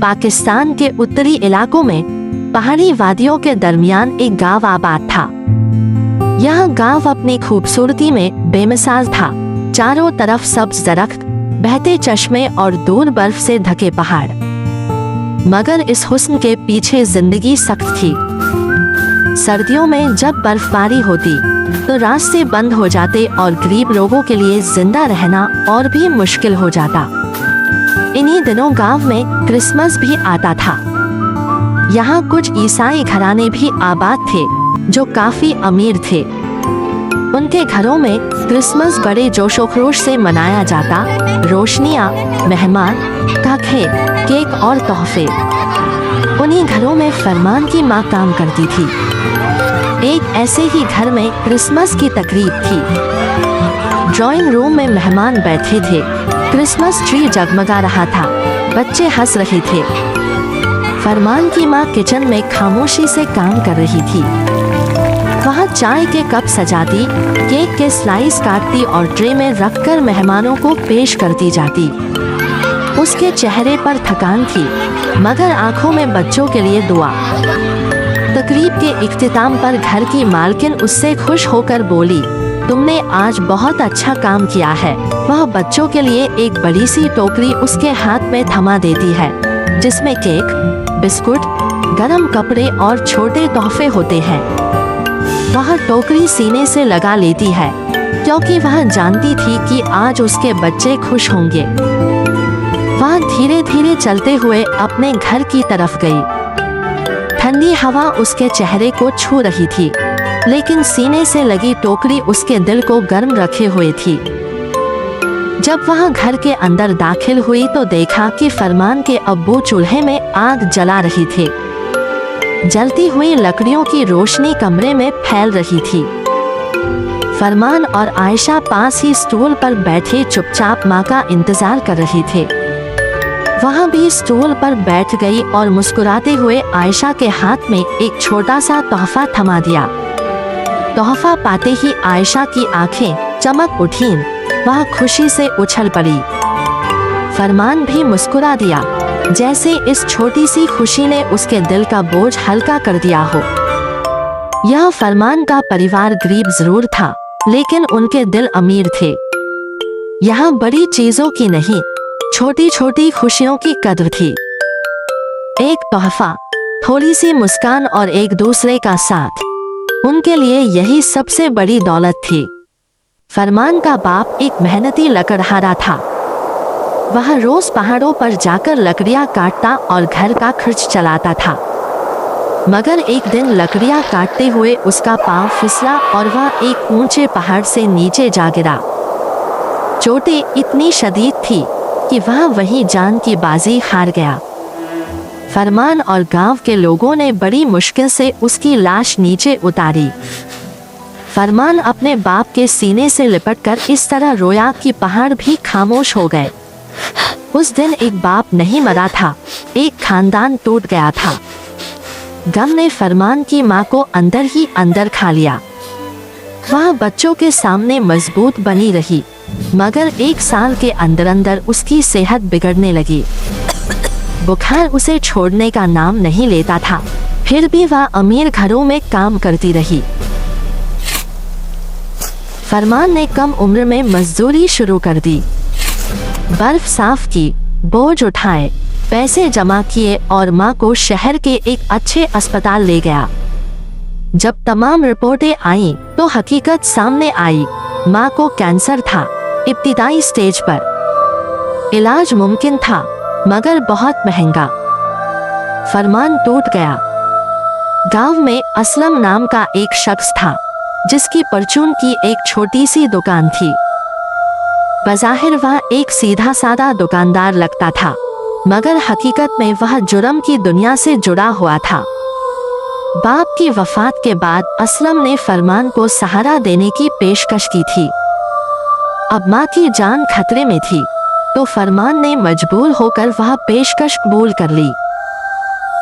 पाकिस्तान के उत्तरी इलाकों में पहाड़ी वादियों के दरमियान एक गांव आबाद था। यह गांव अपनी खूबसूरती में बेमिसाल था। चारों तरफ सब्ज दरख्त, बहते चश्मे और दूर बर्फ से ढके पहाड़। मगर इस हुस्न के पीछे जिंदगी सख्त थी। सर्दियों में जब बर्फबारी होती तो रास्ते बंद हो जाते और गरीब लोगों के लिए जिंदा रहना और भी मुश्किल हो जाता। इन्हीं दिनों गांव में क्रिसमस भी आता था। यहाँ कुछ ईसाई घराने भी आबाद थे जो काफी अमीर थे। उनके घरों में क्रिसमस बड़े जोशोखरोश से मनाया जाता। रोशनियाँ, मेहमान, काखे, केक और तोहफे। उन्हीं घरों में फरमान की माँ काम करती थी। एक ऐसे ही घर में क्रिसमस की तकरीब थी। ड्राइंग रूम में मेहमान बैठे थे। क्रिसमस ट्री जगमगा रहा था। बच्चे हंस रहे थे। फरमान की माँ किचन में खामोशी से काम कर रही थी। वह चाय के कप सजाती, केक के स्लाइस काटती और ट्रे में रखकर मेहमानों को पेश करती जाती। उसके चेहरे पर थकान थी, मगर आंखों में बच्चों के लिए दुआ। तकरीब के इख्तिताम पर घर की मालकिन उससे खुश होकर बोली, तुमने आज बहुत अच्छा काम किया है। वह बच्चों के लिए एक बड़ी सी टोकरी उसके हाथ में थमा देती है, जिसमें केक, बिस्कुट, गरम कपड़े और छोटे तोहफे होते हैं। वह टोकरी सीने से लगा लेती है, क्योंकि वह जानती थी कि आज उसके बच्चे खुश होंगे। वह धीरे धीरे चलते हुए अपने घर की तरफ गई। ठंडी हवा उसके चेहरे को छू रही थी, लेकिन सीने से लगी टोकरी उसके दिल को गर्म रखे हुए थी। जब वह घर के अंदर दाखिल हुई तो देखा कि फरमान के अब्बू चूल्हे में आग जला रही थे। जलती हुई लकड़ियों की रोशनी कमरे में फैल रही थी। फरमान और आयशा पास ही स्टूल पर बैठे चुपचाप माँ का इंतजार कर रहे थे। वह भी स्टूल पर बैठ गई और मुस्कुराते हुए आयशा के हाथ में एक छोटा सा तोहफा थमा दिया। तोहफा पाते ही आयशा की आंखें चमक उठीं। वह खुशी से उछल पड़ी। फरमान भी मुस्कुरा दिया, जैसे इस छोटी सी खुशी ने उसके दिल का बोझ हल्का कर दिया हो। यह फरमान का परिवार गरीब जरूर था, लेकिन उनके दिल अमीर थे। यहाँ बड़ी चीजों की नहीं, छोटी छोटी खुशियों की कद्र थी। एक तोहफा, थोड़ी सी मुस्कान और एक दूसरे का साथ, उनके लिए यही सबसे बड़ी दौलत थी। फरमान का बाप एक मेहनती लकड़हारा था। वह रोज पहाड़ों पर जाकर लकड़ियां काटता और घर का खर्च चलाता था। मगर एक दिन लकड़ियां काटते हुए उसका पांव फिसला और वह एक ऊंचे पहाड़ से नीचे जा गिरा। चोटें इतनी शदीद थी कि वह वहीं जान की बाजी हार गया। फरमान और गांव के लोगों ने बड़ी मुश्किल से उसकी लाश नीचे उतारी। फरमान अपने बाप के सीने से लिपटकर इस तरह रोया कि पहाड़ भी खामोश हो गए। उस दिन एक बाप नहीं मरा था, एक खानदान टूट गया था। गम ने फरमान की माँ को अंदर ही अंदर खा लिया। वह बच्चों के सामने मजबूत बनी रही, मगर एक साल के अंदर अंदर उसकी सेहत बिगड़ने लगी। बुखार उसे छोड़ने का नाम नहीं लेता था। फिर भी वह अमीर घरों में काम करती रही। फरमान ने कम उम्र में मजदूरी शुरू कर दी। बर्फ साफ की, बोझ उठाए, पैसे जमा किए और माँ को शहर के एक अच्छे अस्पताल ले गया। जब तमाम रिपोर्टें आईं, तो हकीकत सामने आई। माँ को कैंसर था, इब्तिदाई स्टेज पर। इलाज मुमकिन था, मगर बहुत महंगा। फरमान टूट गया। गांव में असलम नाम का एक शख्स था, जिसकी परचून की एक छोटी सी दुकान थी। बज़ाहिर वह एक सीधा साधा दुकानदार लगता था, मगर हकीकत में वह जुर्म की दुनिया से जुड़ा हुआ था। बाप की वफात के बाद असलम ने फरमान को सहारा देने की पेशकश की थी। अब माँ की जान खतरे में थी, तो फरमान ने मजबूर होकर वह पेशकश कबूल कर ली।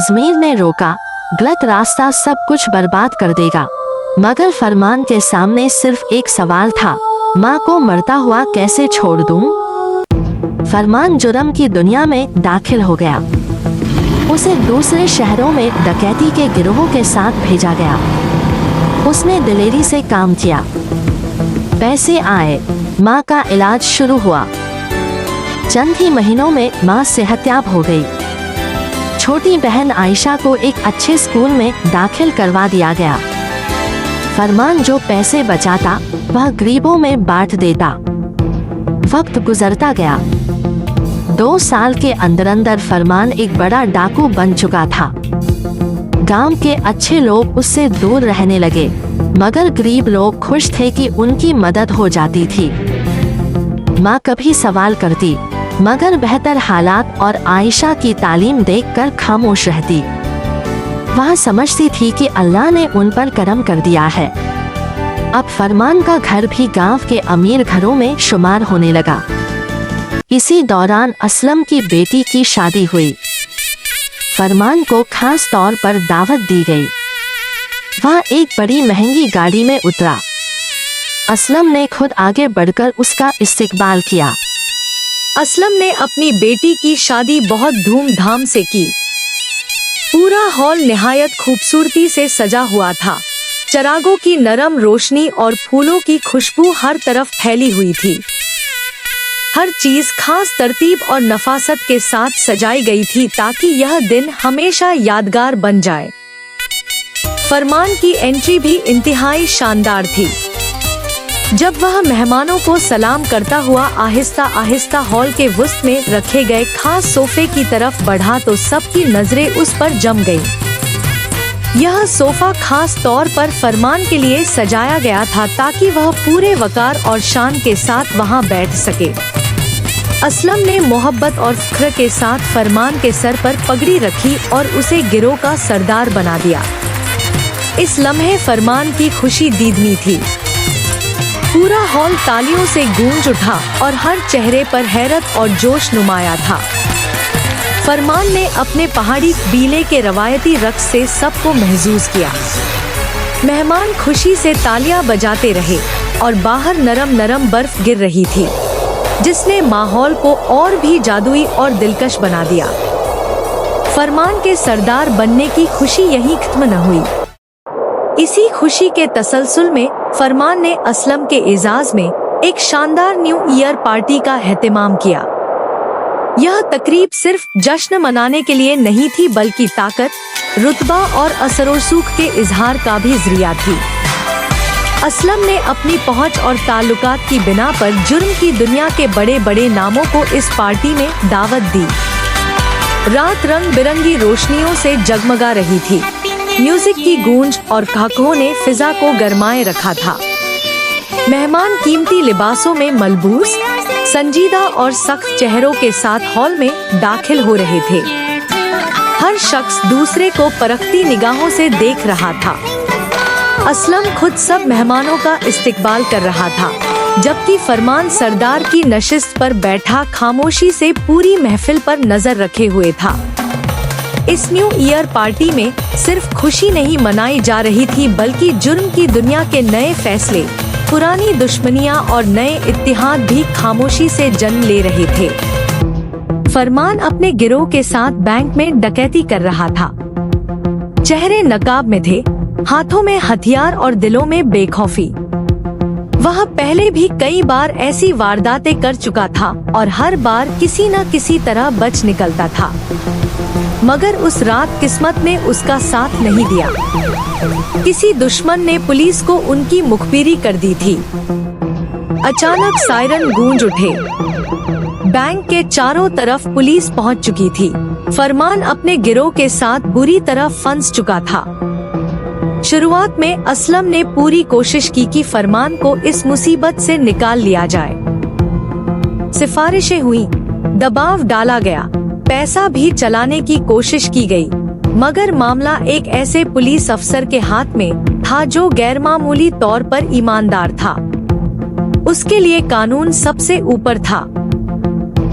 ज़मीर ने रोका, गलत रास्ता सब कुछ बर्बाद कर देगा। मगर फरमान के सामने सिर्फ एक सवाल था, माँ को मरता हुआ कैसे छोड़ दूं? फरमान जुर्म की दुनिया में दाखिल हो गया। उसे दूसरे शहरों में डकैती के गिरोहों के साथ भेजा गया। उसने दिलेरी से काम किया, पैसे आए, माँ का इलाज शुरू हुआ। चंद ही महीनों में माँ सेहतयाब हो गई। छोटी बहन आयशा को एक अच्छे स्कूल में दाखिल करवा दिया गया। फरमान जो पैसे बचाता वह गरीबों में बांट देता। वक्त गुजरता गया। 2 साल के अंदर अंदर फरमान एक बड़ा डाकू बन चुका था। गांव के अच्छे लोग उससे दूर रहने लगे, मगर गरीब लोग खुश थे कि उनकी मदद हो जाती थी। माँ कभी सवाल करती, मगर बेहतर हालात और आयशा की तालीम देखकर खामोश रहती। वह समझती थी कि अल्लाह ने उन पर करम कर दिया है। अब फरमान का घर भी गांव के अमीर घरों में शुमार होने लगा। इसी दौरान असलम की बेटी की शादी हुई। फरमान को खास तौर पर दावत दी गई। वह एक बड़ी महंगी गाड़ी में उतरा। असलम ने खुद आगे बढ़कर उसका इस्तकबाल किया। असलम ने अपनी बेटी की शादी बहुत धूमधाम से की। पूरा हॉल निहायत खूबसूरती से सजा हुआ था। चरागों की नरम रोशनी और फूलों की खुशबू हर तरफ फैली हुई थी। हर चीज खास तरतीब और नफासत के साथ सजाई गई थी ताकि यह दिन हमेशा यादगार बन जाए। फरमान की एंट्री भी इंतहाई शानदार थी। जब वह मेहमानों को सलाम करता हुआ आहिस्ता आहिस्ता हॉल के वसत में रखे गए खास सोफे की तरफ बढ़ा तो सबकी नजरें उस पर जम गईं। यह सोफा खास तौर पर फरमान के लिए सजाया गया था ताकि वह पूरे वकार और शान के साथ वहां बैठ सके। असलम ने मोहब्बत और फ़ख्र के साथ फरमान के सर पर पगड़ी रखी और उसे गिरोह का सरदार बना दिया। इस लम्हे फरमान की खुशी दीदनी थी। पूरा हॉल तालियों से गूंज उठा और हर चेहरे पर हैरत और जोश नुमाया था। फरमान ने अपने पहाड़ी कबीले के रवायती रक्स से सबको महजूज किया। मेहमान खुशी से तालियां बजाते रहे और बाहर नरम नरम बर्फ गिर रही थी, जिसने माहौल को और भी जादुई और दिलकश बना दिया। फरमान के सरदार बनने की खुशी यहीं खत्म न हुई। इसी खुशी के तसलसल में फरमान ने असलम के एजाज में एक शानदार न्यू ईयर पार्टी का एहतमाम किया। यह तकरीब सिर्फ जश्न मनाने के लिए नहीं थी बल्कि ताकत, रुतबा और असर-ओ-रसूख के इजहार का भी जरिया थी। असलम ने अपनी पहुंच और ताल्लुकात की बिना पर जुर्म की दुनिया के बड़े बड़े नामों को इस पार्टी में दावत दी। रात रंग बिरंगी रोशनियों से जगमगा रही थी। म्यूजिक की गूंज और कहकहों ने फिजा को गरमाए रखा था। मेहमान कीमती लिबासों में मलबूस, संजीदा और सख्त चेहरों के साथ हॉल में दाखिल हो रहे थे। हर शख्स दूसरे को परखती निगाहों से देख रहा था। असलम खुद सब मेहमानों का इस्तकबाल कर रहा था, जबकि फरमान सरदार की नशिस्त पर बैठा खामोशी से पूरी महफिल पर नजर रखे हुए था। इस न्यू ईयर पार्टी में सिर्फ खुशी नहीं मनाई जा रही थी बल्कि जुर्म की दुनिया के नए फैसले, पुरानी दुश्मनियां और नए इत्तेहाद भी खामोशी से जन्म ले रहे थे। फरमान अपने गिरोह के साथ बैंक में डकैती कर रहा था। चेहरे नकाब में थे, हाथों में हथियार और दिलों में बेखौफी। वह पहले भी कई बार ऐसी वारदातें कर चुका था और हर बार किसी न किसी तरह बच निकलता था, मगर उस रात किस्मत ने उसका साथ नहीं दिया। किसी दुश्मन ने पुलिस को उनकी मुखबिरी कर दी थी। अचानक सायरन गूंज उठे। बैंक के चारों तरफ पुलिस पहुंच चुकी थी। फरमान अपने गिरोह के साथ बुरी तरह फंस चुका था। शुरुआत में असलम ने पूरी कोशिश की कि फरमान को इस मुसीबत से निकाल लिया जाए। सिफारिशें हुई, दबाव डाला गया, पैसा भी चलाने की कोशिश की गई, मगर मामला एक ऐसे पुलिस अफसर के हाथ में था जो गैरमामूली तौर पर ईमानदार था। उसके लिए कानून सबसे ऊपर था।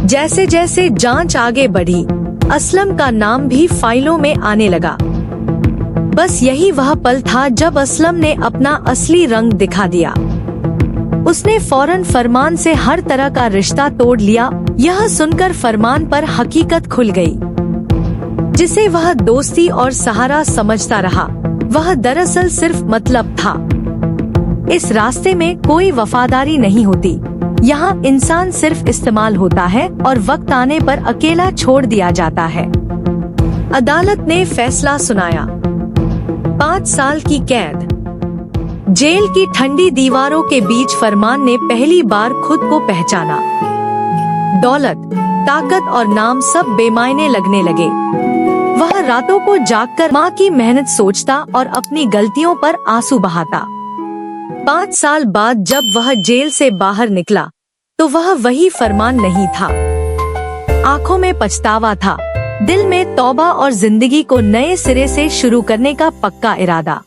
जैसे जैसे जांच आगे बढ़ी, असलम का नाम भी फाइलों में आने लगा। बस यही वह पल था जब असलम ने अपना असली रंग दिखा दिया। उसने फौरन फरमान से हर तरह का रिश्ता तोड़ लिया। यह सुनकर फरमान पर हकीकत खुल गई। जिसे वह दोस्ती और सहारा समझता रहा, वह दरअसल सिर्फ मतलब था। इस रास्ते में कोई वफादारी नहीं होती। यहाँ इंसान सिर्फ इस्तेमाल होता है और वक्त आने पर अकेला छोड़ दिया जाता है। अदालत ने फैसला सुनाया, 5 साल की कैद। जेल की ठंडी दीवारों के बीच फरमान ने पहली बार खुद को पहचाना। दौलत, ताकत और नाम सब बेमायने लगने लगे। वह रातों को जागकर माँ की मेहनत सोचता और अपनी गलतियों पर आंसू बहाता। 5 साल बाद जब वह जेल से बाहर निकला तो वह वही फरमान नहीं था। आंखों में पछतावा था, दिल में तौबा और जिंदगी को नए सिरे से शुरू करने का पक्का इरादा।